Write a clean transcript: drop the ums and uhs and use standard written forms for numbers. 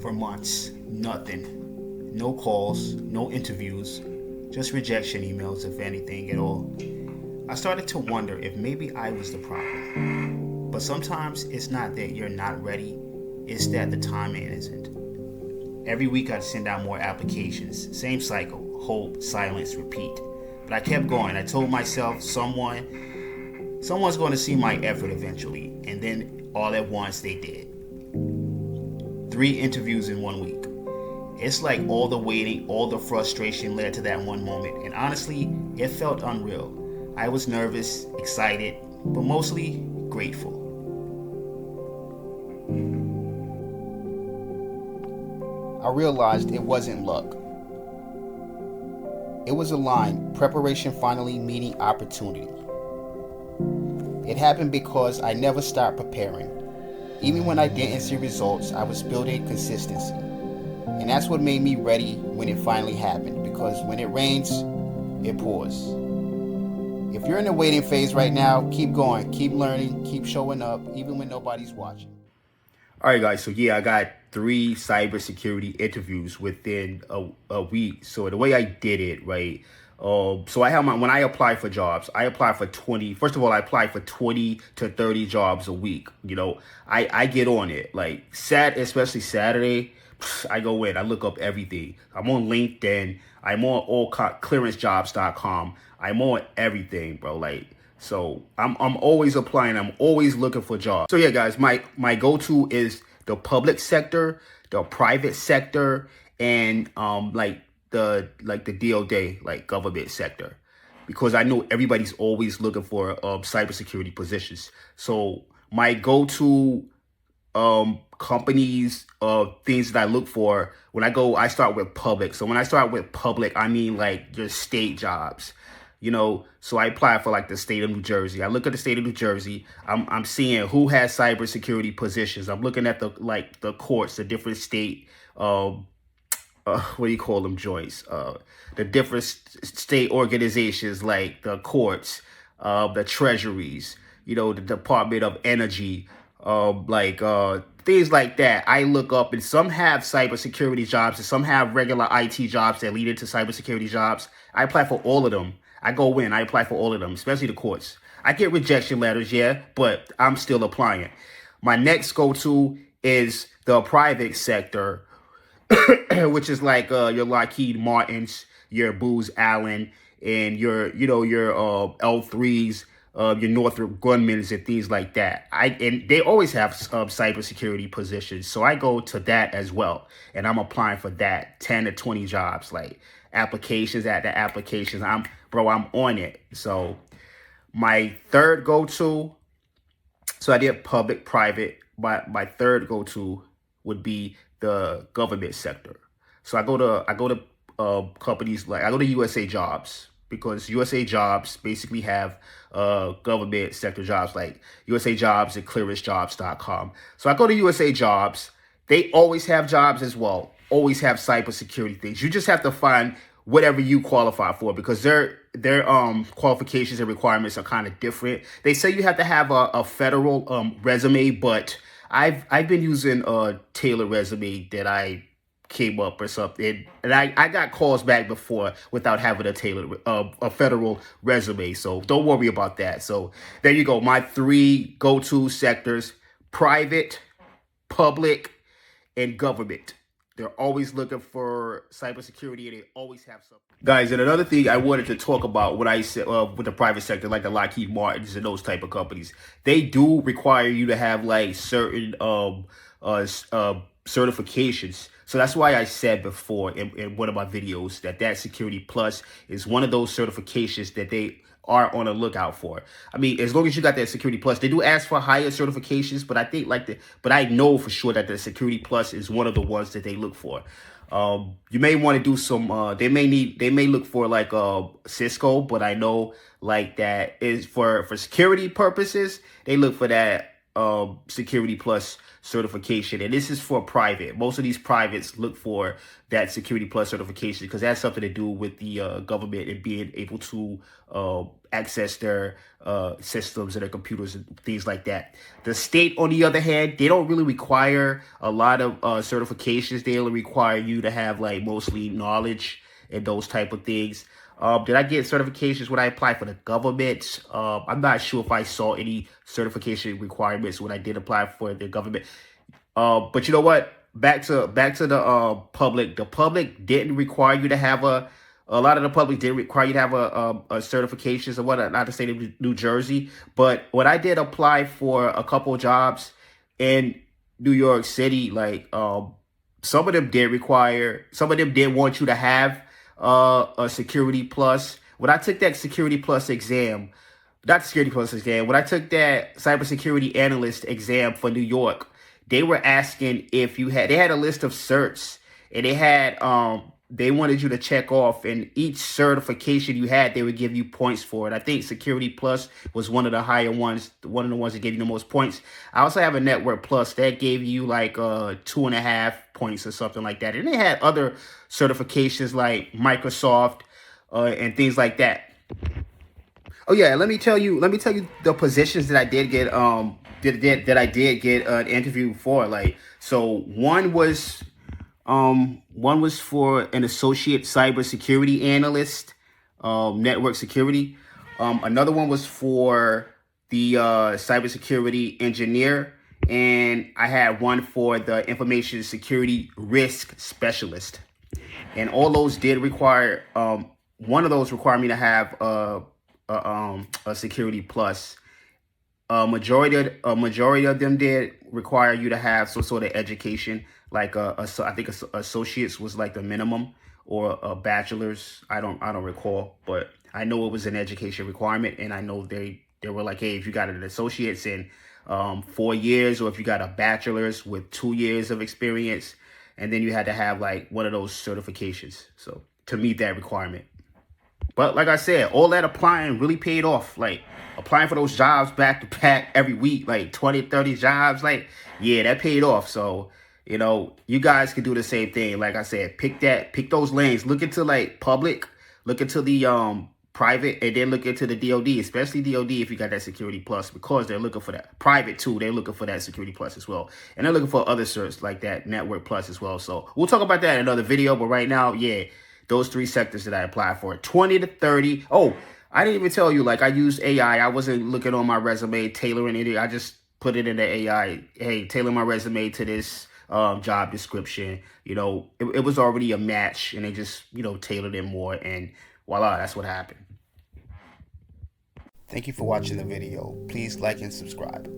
For months, nothing. No calls, no interviews, just rejection emails, if anything at all. I started to wonder if maybe I was the problem. But sometimes it's not that you're not ready, it's that the timing isn't. Every week I'd send out more applications, same cycle, hope, silence, repeat. But I kept going. I told myself someone's going to see my effort eventually, and then all at once they did. 3 interviews in 1 week. It's like all the waiting, all the frustration led to that one moment, and honestly, it felt unreal. I was nervous, excited, but mostly grateful. I realized it wasn't luck. It was a line, preparation finally meeting opportunity. It happened because I never stopped preparing. Even when I didn't see results, I was building consistency. And that's what made me ready when it finally happened, because when it rains, it pours. If you're in the waiting phase right now, keep going, keep learning, keep showing up, even when nobody's watching. All right, guys, so I got 3 cybersecurity interviews within a week. So the way I did it, right, so I have when I apply for jobs, I apply for 20. First of all, I apply for 20 to 30 jobs a week. I get on it. Like especially Saturday, I go in, I look up everything. I'm on LinkedIn. I'm on clearancejobs.com. I'm on everything, bro. So I'm always applying. I'm always looking for jobs. So yeah, guys, my go-to is the public sector, the private sector, and the DOD, like government sector, because I know everybody's always looking for cybersecurity positions. So my go-to companies, things that I look for when I start with public. So when I start with public, I mean like just state jobs. So I apply for like the state of New Jersey. I look at the state of New Jersey. I'm seeing who has cybersecurity positions. I'm looking at the courts, the different state what do you call them, joints? The different state organizations, like the courts, the treasuries, the Department of Energy, things like that. I look up, and some have cybersecurity jobs, and some have regular IT jobs that lead into cybersecurity jobs. I apply for all of them. I go in, I apply for all of them, especially the courts. I get rejection letters, yeah, but I'm still applying. My next go-to is the private sector, which is like your Lockheed Martins, your Booz Allen, and your L3s, your Northrop Grumman's, and things like that. And they always have cybersecurity positions, so I go to that as well, and I'm applying for that 10 to 20 jobs, like applications after applications. I'm on it. So my third go-to, so I did public, private. My third go-to would be the government sector. So I go to companies like, I go to USA Jobs, because USA Jobs basically have government sector jobs, like USA Jobs and clearancejobs.com. So I go to USA Jobs. They always have jobs as well, always have cybersecurity things. You just have to find whatever you qualify for, because their qualifications and requirements are kind of different. They say you have to have a federal resume, but I've been using a tailored resume that I came up or something, and I got calls back before without having a federal resume. So don't worry about that. So there you go. My 3 go-to sectors: private, public, and government. They're always looking for cybersecurity, and they always have something. Guys, and another thing I wanted to talk about when I said with the private sector, like the Lockheed Martins and those type of companies, they do require you to have like certain certifications. So that's why I said before in one of my videos that SecurityPlus is one of those certifications that they are on the lookout for. I mean, as long as you got that SecurityPlus, they do ask for higher certifications, but I think but I know for sure that the SecurityPlus is one of the ones that they look for. You may want to do some, they may look for like Cisco, but I know like that is for security purposes, they look for that SecurityPlus certification, and this is for private. Most of these privates look for that SecurityPlus certification because that's something to do with the government and being able to access their systems and their computers and things like that. The state, on the other hand, they don't really require a lot of certifications. They only require you to have like mostly knowledge and those type of things. Did I get certifications when I applied for the government? I'm not sure if I saw any certification requirements when I did apply for the government. But you know what? Back to the public. The public didn't require you to have a lot of the public didn't require you to have a certifications or whatnot, not the state of New Jersey. But when I did apply for a couple of jobs in New York City, like some of them did want you to have a SecurityPlus. When I took that SecurityPlus exam, not SecurityPlus exam, when I took that Cybersecurity Analyst exam for New York, they were asking if they had a list of certs, and they wanted you to check off, and each certification you had, they would give you points for it. I think SecurityPlus was one of the higher ones, one of the ones that gave you the most points. I also have a Network Plus that gave you like 2.5 points or something like that. And they had other certifications like Microsoft and things like that. Oh yeah, let me tell you the positions that I did get an interview for. Like, so one was for an associate cybersecurity analyst, network security. Another one was for the cybersecurity engineer, and I had one for the information security risk specialist. And all those did require one of those required me to have a SecurityPlus. Majority of them did require you to have some sort of education, like I think associates was like the minimum, or a bachelor's. I don't recall, but I know it was an education requirement, and I know they were like, hey, if you got an associate's in 4 years, or if you got a bachelor's with 2 years of experience, and then you had to have like one of those certifications, so to meet that requirement. But like I said, all that applying really paid off. Like, applying for those jobs back to back every week, like 20, 30 jobs, like, yeah, that paid off. So, you know, you guys can do the same thing. Like I said, pick those lanes. Look into like public, look into the private, and then look into the DoD, especially DoD if you got that SecurityPlus, because they're looking for that. Private too, they're looking for that SecurityPlus as well. And they're looking for other certs like that Network Plus as well. So we'll talk about that in another video. But right now, yeah, those 3 sectors that I applied for, 20 to 30. Oh, I didn't even tell you, like, I used AI. I wasn't looking on my resume, tailoring it. I just put it in the AI. Hey, tailor my resume to this job description. You know, it was already a match, and they just, you know, tailored it more, and voila, that's what happened. Thank you for watching the video. Please like and subscribe.